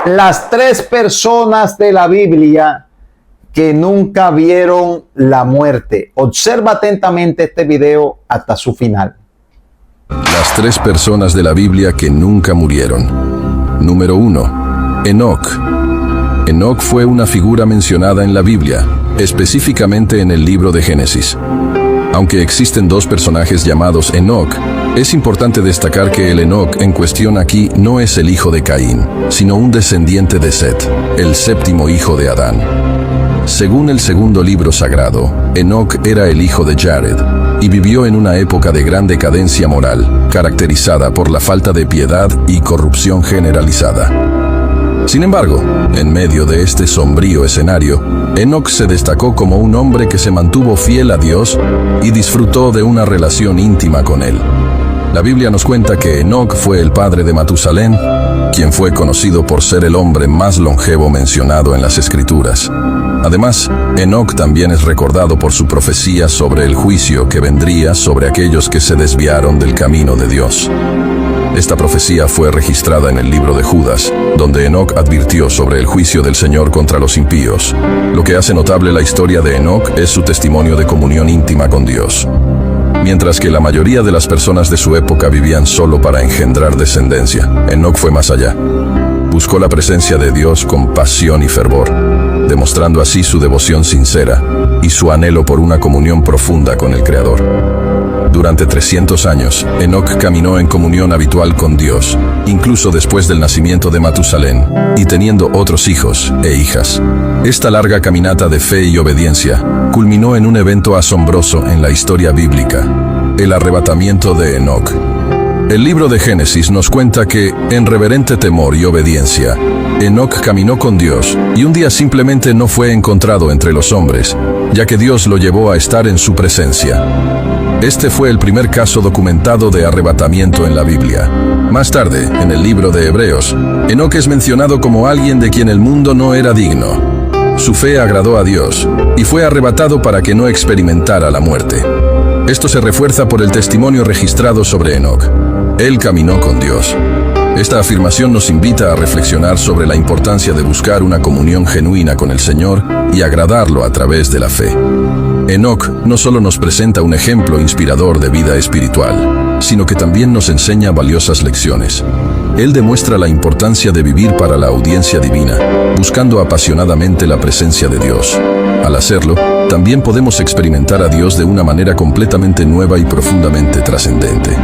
Las tres personas de la Biblia que nunca vieron la muerte. Observa atentamente este video hasta su final. Las tres personas de la Biblia que nunca murieron. Número 1. Enoc. Enoc fue una figura mencionada en la Biblia, específicamente en el libro de Génesis. Aunque existen dos personajes llamados Enoc, es importante destacar que el Enoc en cuestión aquí no es el hijo de Caín, sino un descendiente de Set, el séptimo hijo de Adán. Según el segundo libro sagrado, Enoc era el hijo de Jared y vivió en una época de gran decadencia moral, caracterizada por la falta de piedad y corrupción generalizada. Sin embargo, en medio de este sombrío escenario, Enoc se destacó como un hombre que se mantuvo fiel a Dios y disfrutó de una relación íntima con él. La Biblia nos cuenta que Enoc fue el padre de Matusalén, quien fue conocido por ser el hombre más longevo mencionado en las Escrituras. Además, Enoc también es recordado por su profecía sobre el juicio que vendría sobre aquellos que se desviaron del camino de Dios. Esta profecía fue registrada en el libro de Judas, donde Enoc advirtió sobre el juicio del Señor contra los impíos. Lo que hace notable la historia de Enoc es su testimonio de comunión íntima con Dios. Mientras que la mayoría de las personas de su época vivían solo para engendrar descendencia, Enoc fue más allá. Buscó la presencia de Dios con pasión y fervor, demostrando así su devoción sincera y su anhelo por una comunión profunda con el Creador. Durante 300 años, Enoc caminó en comunión habitual con Dios, incluso después del nacimiento de Matusalén, y teniendo otros hijos e hijas. Esta larga caminata de fe y obediencia culminó en un evento asombroso en la historia bíblica: el arrebatamiento de Enoc. El libro de Génesis nos cuenta que, en reverente temor y obediencia, Enoc caminó con Dios y un día simplemente no fue encontrado entre los hombres, ya que Dios lo llevó a estar en su presencia. Este fue el primer caso documentado de arrebatamiento en la Biblia. Más tarde, en el libro de Hebreos, Enoc es mencionado como alguien de quien el mundo no era digno. Su fe agradó a Dios y fue arrebatado para que no experimentara la muerte. Esto se refuerza por el testimonio registrado sobre Enoc. Él caminó con Dios. Esta afirmación nos invita a reflexionar sobre la importancia de buscar una comunión genuina con el Señor y agradarlo a través de la fe. Enoc no solo nos presenta un ejemplo inspirador de vida espiritual, sino que también nos enseña valiosas lecciones. Él demuestra la importancia de vivir para la audiencia divina, buscando apasionadamente la presencia de Dios. Al hacerlo, también podemos experimentar a Dios de una manera completamente nueva y profundamente trascendente.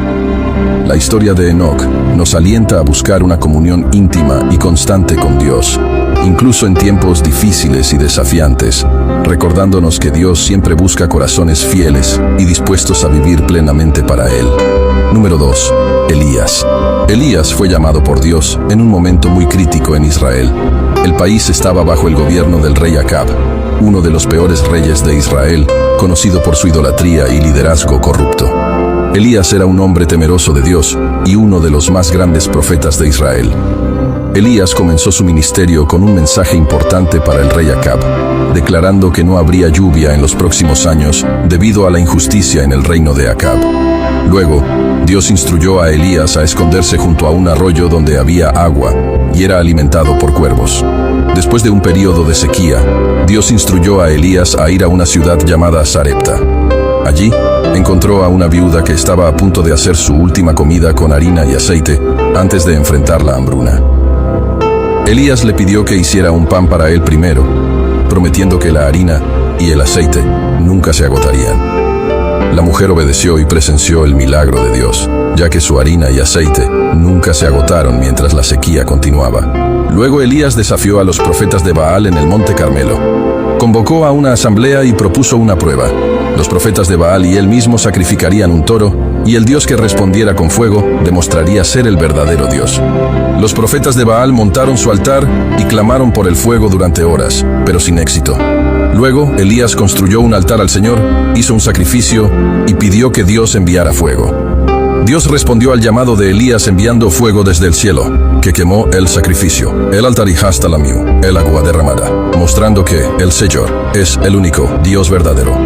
La historia de Enoc nos alienta a buscar una comunión íntima y constante con Dios, incluso en tiempos difíciles y desafiantes, recordándonos que Dios siempre busca corazones fieles y dispuestos a vivir plenamente para Él. Número 2. Elías. Elías fue llamado por Dios en un momento muy crítico en Israel. El país estaba bajo el gobierno del rey Acab, uno de los peores reyes de Israel, conocido por su idolatría y liderazgo corrupto. Elías era un hombre temeroso de Dios y uno de los más grandes profetas de Israel. Elías comenzó su ministerio con un mensaje importante para el rey Acab, declarando que no habría lluvia en los próximos años debido a la injusticia en el reino de Acab. Luego, Dios instruyó a Elías a esconderse junto a un arroyo donde había agua y era alimentado por cuervos. Después de un periodo de sequía, Dios instruyó a Elías a ir a una ciudad llamada Sarepta. Allí, encontró a una viuda que estaba a punto de hacer su última comida con harina y aceite antes de enfrentar la hambruna. Elías le pidió que hiciera un pan para él primero, prometiendo que la harina y el aceite nunca se agotarían. La mujer obedeció y presenció el milagro de Dios, ya que su harina y aceite nunca se agotaron mientras la sequía continuaba. Luego Elías desafió a los profetas de Baal en el monte Carmelo. Convocó a una asamblea y propuso una prueba. Los profetas de Baal y él mismo sacrificarían un toro, y el Dios que respondiera con fuego demostraría ser el verdadero Dios. Los profetas de Baal montaron su altar y clamaron por el fuego durante horas, pero sin éxito. Luego, Elías construyó un altar al Señor, hizo un sacrificio y pidió que Dios enviara fuego. Dios respondió al llamado de Elías enviando fuego desde el cielo, que quemó el sacrificio, el altar y hasta la miu, el agua derramada, mostrando que el Señor es el único Dios verdadero.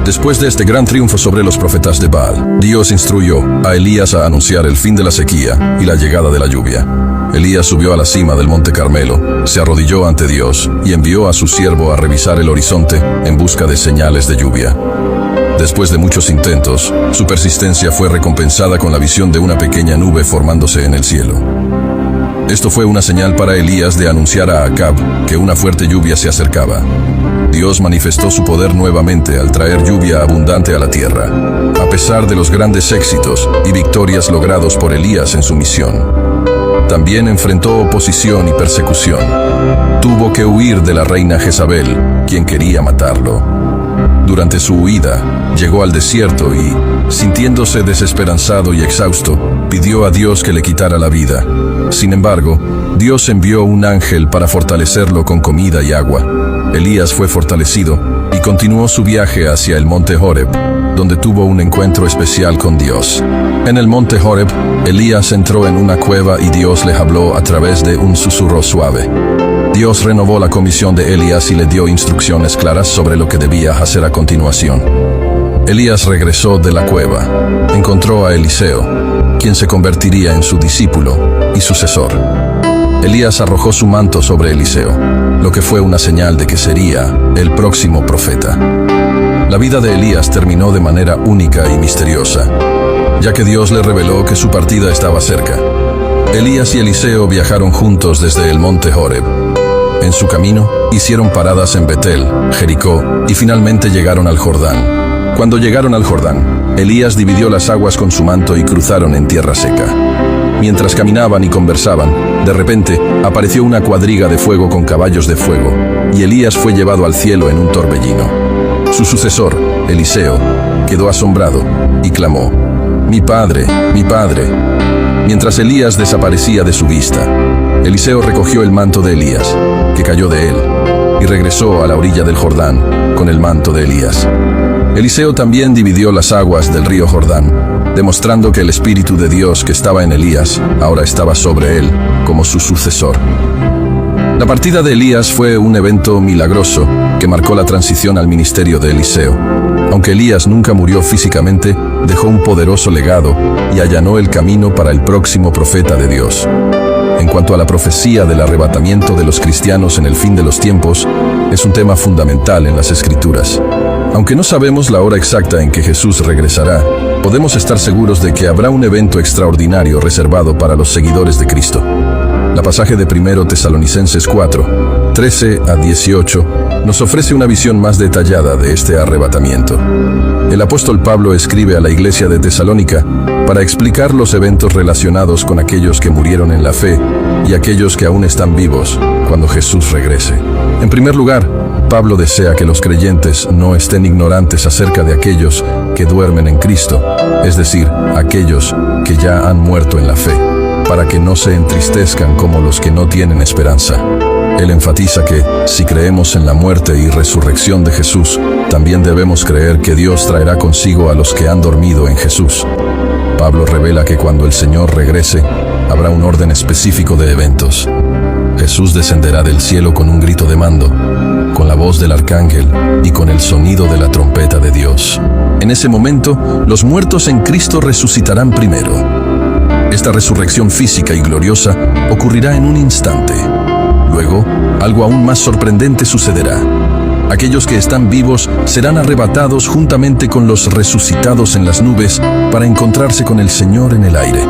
Después de este gran triunfo sobre los profetas de Baal, Dios instruyó a Elías a anunciar el fin de la sequía y la llegada de la lluvia. Elías subió a la cima del monte Carmelo, se arrodilló ante Dios y envió a su siervo a revisar el horizonte en busca de señales de lluvia. Después de muchos intentos, su persistencia fue recompensada con la visión de una pequeña nube formándose en el cielo. Esto fue una señal para Elías de anunciar a Acab que una fuerte lluvia se acercaba. Dios manifestó su poder nuevamente al traer lluvia abundante a la tierra, a pesar de los grandes éxitos y victorias logrados por Elías en su misión. También enfrentó oposición y persecución. Tuvo que huir de la reina Jezabel, quien quería matarlo. Durante su huida, llegó al desierto y, sintiéndose desesperanzado y exhausto, pidió a Dios que le quitara la vida. Sin embargo, Dios envió un ángel para fortalecerlo con comida y agua. Elías fue fortalecido y continuó su viaje hacia el monte Horeb, donde tuvo un encuentro especial con Dios. En el monte Horeb, Elías entró en una cueva y Dios le habló a través de un susurro suave. Dios renovó la comisión de Elías y le dio instrucciones claras sobre lo que debía hacer a continuación. Elías regresó de la cueva. Encontró a Eliseo, quien se convertiría en su discípulo y sucesor. Elías arrojó su manto sobre Eliseo, lo que fue una señal de que sería el próximo profeta. La vida de Elías terminó de manera única y misteriosa, ya que Dios le reveló que su partida estaba cerca. Elías y Eliseo viajaron juntos desde el monte Horeb. En su camino, hicieron paradas en Betel, Jericó y finalmente llegaron al Jordán. Cuando llegaron al Jordán, Elías dividió las aguas con su manto y cruzaron en tierra seca. Mientras caminaban y conversaban, de repente apareció una cuadriga de fuego con caballos de fuego, y Elías fue llevado al cielo en un torbellino. Su sucesor, Eliseo, quedó asombrado y clamó: «Mi padre, mi padre». Mientras Elías desaparecía de su vista, Eliseo recogió el manto de Elías, que cayó de él, y regresó a la orilla del Jordán con el manto de Elías. Eliseo también dividió las aguas del río Jordán, demostrando que el Espíritu de Dios que estaba en Elías ahora estaba sobre él como su sucesor. La partida de Elías fue un evento milagroso que marcó la transición al ministerio de Eliseo. Aunque Elías nunca murió físicamente, dejó un poderoso legado y allanó el camino para el próximo profeta de Dios. En cuanto a la profecía del arrebatamiento de los cristianos en el fin de los tiempos, es un tema fundamental en las Escrituras. Aunque no sabemos la hora exacta en que Jesús regresará, podemos estar seguros de que habrá un evento extraordinario reservado para los seguidores de Cristo. La pasaje de 1 Tesalonicenses 4, 13 a 18, nos ofrece una visión más detallada de este arrebatamiento. El apóstol Pablo escribe a la iglesia de Tesalónica para explicar los eventos relacionados con aquellos que murieron en la fe y aquellos que aún están vivos cuando Jesús regrese. En primer lugar, Pablo desea que los creyentes no estén ignorantes acerca de aquellos que duermen en Cristo, es decir, aquellos que ya han muerto en la fe, para que no se entristezcan como los que no tienen esperanza. Él enfatiza que, si creemos en la muerte y resurrección de Jesús, también debemos creer que Dios traerá consigo a los que han dormido en Jesús. Pablo revela que cuando el Señor regrese, habrá un orden específico de eventos. Jesús descenderá del cielo con un grito de mando, con la voz del arcángel y con el sonido de la trompeta de Dios. En ese momento, los muertos en Cristo resucitarán primero. Esta resurrección física y gloriosa ocurrirá en un instante. Luego, algo aún más sorprendente sucederá. Aquellos que están vivos serán arrebatados juntamente con los resucitados en las nubes para encontrarse con el Señor en el aire.